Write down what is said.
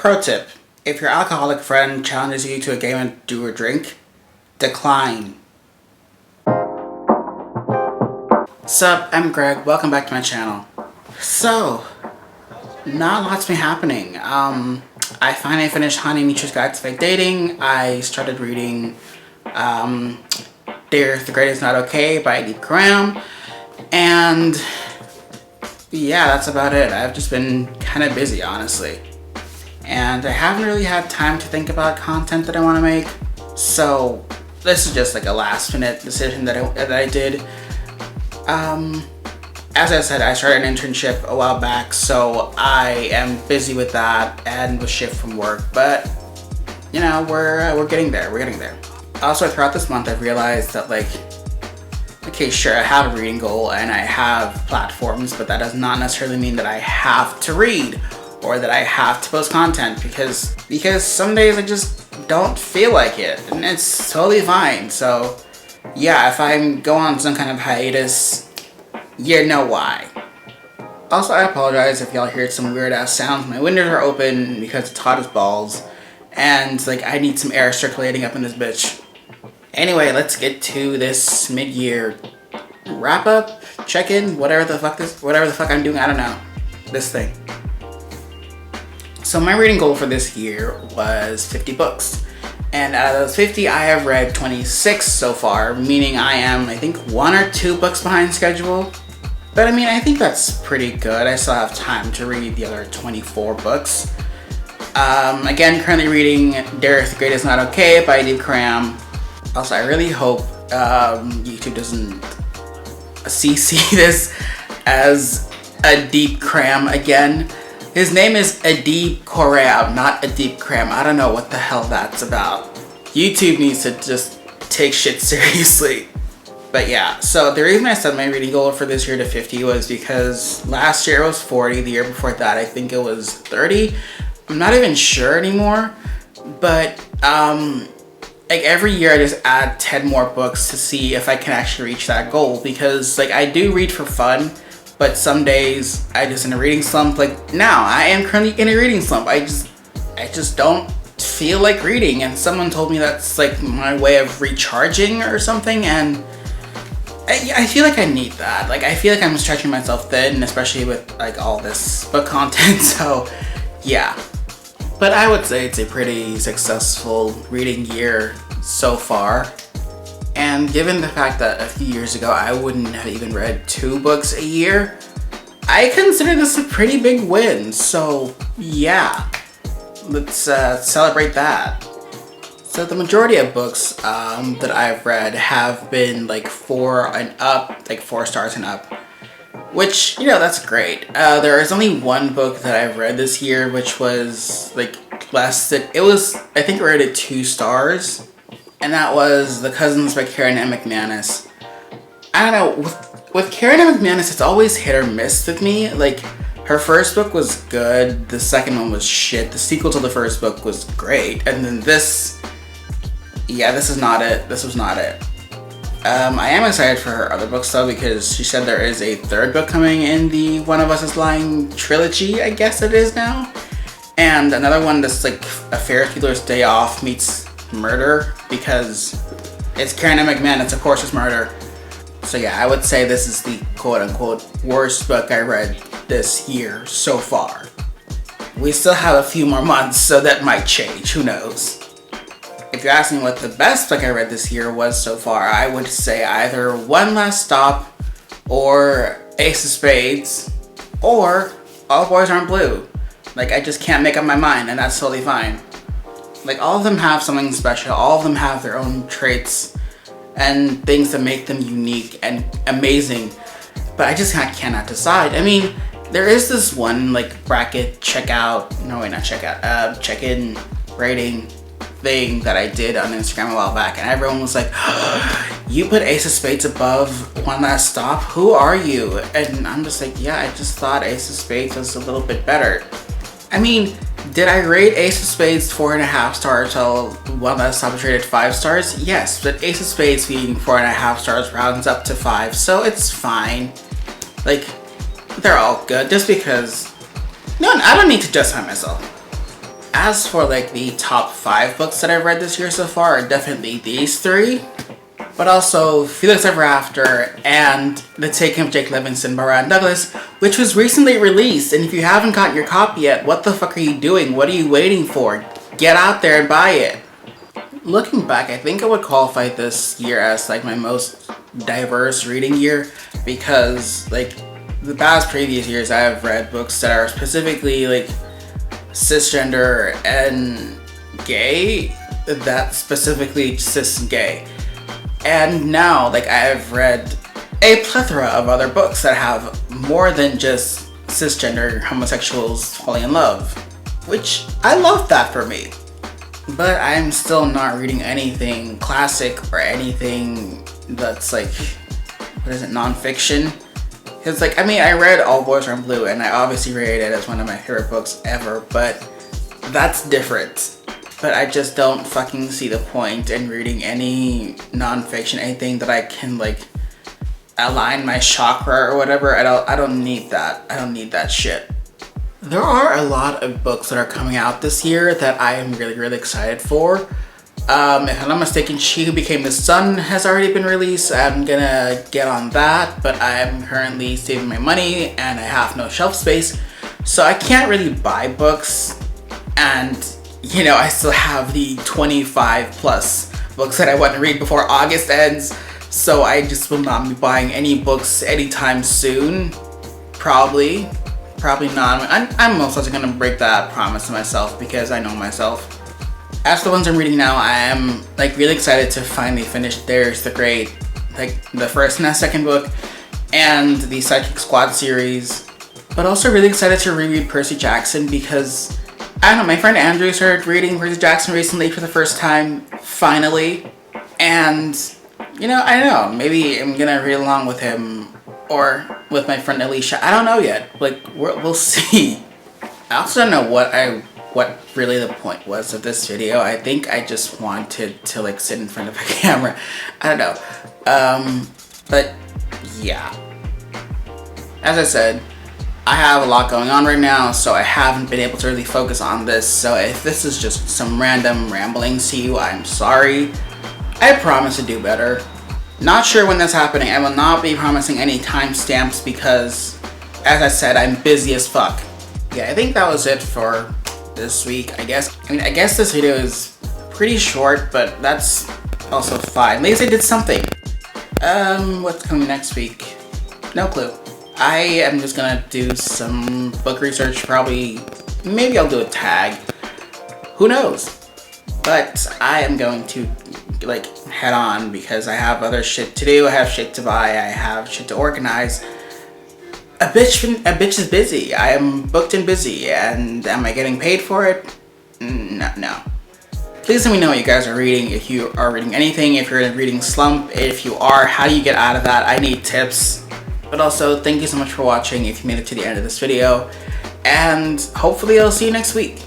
Pro tip, if your alcoholic friend challenges you to a game and do a drink, decline. Sup, I'm Greg, welcome back to my channel. So, not a lot's been happening. I finally finished Honey Nature's Guide to Fake Dating. I started reading Dare the Great Is Not Okay by Deep Graham. And yeah, that's about it. I've just been kind of busy, honestly. And I haven't really had time to think about content that I want to make. So this is just like a last minute decision that I did. As I said, I started an internship a while back, so I am busy with that and with shift from work. But you know, we're getting there. We're getting there. Also, throughout this month, I've realized that okay, sure, I have a reading goal and I have platforms, but that does not necessarily mean that I have to read or that I have to post content because some days I just don't feel like it, and it's totally fine. So yeah, if I go on some kind of hiatus, you know why. Also, I apologize if y'all hear some weird ass sounds. My windows are open because it's hot as balls, and I need some air circulating up in this bitch. Anyway, let's get to this mid-year wrap up, check-in, whatever the fuck I'm doing. I don't know. This thing. So my reading goal for this year was 50 books. And out of those 50, I have read 26 so far, meaning I am, I think, 1 or 2 books behind schedule. But I mean, I think that's pretty good. I still have time to read the other 24 books. Again, currently reading Dare the Great Is Not Okay by Deep Graham. Also, I really hope YouTube doesn't CC this as Deep Graham again. His name is Adib Korab, not Adib Kram. I don't know what the hell that's about. YouTube needs to just take shit seriously. But yeah, so the reason I set my reading goal for this year to 50 was because last year it was 40, the year before that I think it was 30. I'm not even sure anymore, but every year I just add 10 more books to see if I can actually reach that goal, because I do read for fun. But some days I just in a reading slump. Now I am currently in a reading slump. I just don't feel like reading, and someone told me that's my way of recharging or something, and I feel like I need that. I feel like I'm stretching myself thin, especially with all this book content. So yeah, but I would say it's a pretty successful reading year so far. And given the fact that a few years ago I wouldn't have even read 2 books a year, I consider this a pretty big win. So yeah, let's celebrate that. So the majority of books that I've read have been 4 and up, 4 stars and up, which, that's great. There is only one book that I've read this year which was less than, I think I rated 2 stars. And that was The Cousins by Karen M. McManus. I don't know, with Karen M. McManus, it's always hit or miss with me. Her first book was good, the second one was shit, the sequel to the first book was great, and then this is not it. This was not it. I am excited for her other books though, because she said there is a 3rd book coming in the One of Us is Lying trilogy, I guess it is now. And another one that's a Ferris Bueller's Day Off meets murder, because it's Karen M. McManus, of course it's murder. So yeah, I would say this is the quote-unquote worst book I read this year so far. We still have a few more months, so that might change, who knows. If you're asking what the best book I read this year was so far, I would say either One Last Stop, or Ace of Spades, or All Boys Aren't Blue. I just can't make up my mind, and that's totally fine. All of them have something special, all of them have their own traits and things that make them unique and amazing, but I just cannot decide. I mean, there is this one bracket check-in rating thing that I did on Instagram a while back, and everyone was like, oh, you put Ace of Spades above One Last Stop? Who are you? And I'm just yeah, I just thought Ace of Spades was a little bit better. I mean, did I rate Ace of Spades 4.5 stars while One Last Stop was rated 5 stars? Yes, but Ace of Spades being 4.5 stars rounds up to 5, so it's fine. They're all good, just because... No, I don't need to justify myself. as for like the top 5 books that I've read this year so far are definitely these 3. But also Felix Ever After and The Taking of Jake Livingston by Ryan Douglas, which was recently released. And if you haven't gotten your copy yet, what the fuck are you doing? What are you waiting for? Get out there and buy it. Looking back, I think I would qualify this year as like my most diverse reading year, because like the past previous years I have read books that are specifically like cisgender and gay, that specifically cis and gay. And now, like, I've read a plethora of other books that have more than just cisgender homosexuals falling in love, which I love that for me. But I'm still not reading anything classic or anything that's like, what is it, nonfiction? Because like, I mean, I read All Boys Are Blue and I obviously rated it as one of my favorite books ever, but that's different. But I just don't fucking see the point in reading any nonfiction, anything that I can like align my chakra or whatever. I don't need that. I don't need that shit. There are a lot of books that are coming out this year that I am really, really excited for. If I'm not mistaken, She Who Became the Sun has already been released. I'm gonna get on that, but I'm currently saving my money and I have no shelf space, so I can't really buy books. And you know, I still have the 25 plus books that I want to read before August ends, so I just will not be buying any books anytime soon. Probably not. I'm most likely gonna break that promise to myself because I know myself. As for the ones I'm reading now, I am like really excited to finally finish There's the Great, like the first and the second book, and the Psychic Squad series. But also really excited to reread Percy Jackson because I don't know, my friend Andrew started reading Percy Jackson recently for the first time, finally. And, you know, I don't know, maybe I'm gonna read along with him or with my friend Alicia. I don't know yet. Like, we'll see. I also don't know what really the point was of this video. I think I just wanted to like sit in front of a camera. I don't know. But yeah. As I said, I have a lot going on right now, so I haven't been able to really focus on this. So if this is just some random ramblings to you, I'm sorry. I promise to do better. Not sure when that's happening. I will not be promising any timestamps because, as I said, I'm busy as fuck. Yeah, I think that was it for this week, I guess. I mean, I guess this video is pretty short, but that's also fine. At least I did something. What's coming next week? No clue. I am just gonna do some book research, probably. Maybe I'll do a tag. Who knows? But I am going to like head on because I have other shit to do. I have shit to buy. I have shit to organize. A bitch is busy. I am booked and busy. And am I getting paid for it? No. Please let me know what you guys are reading. If you are reading anything, if you're in a reading slump, if you are, how do you get out of that? I need tips. But also, thank you so much for watching if you made it to the end of this video. And hopefully I'll see you next week.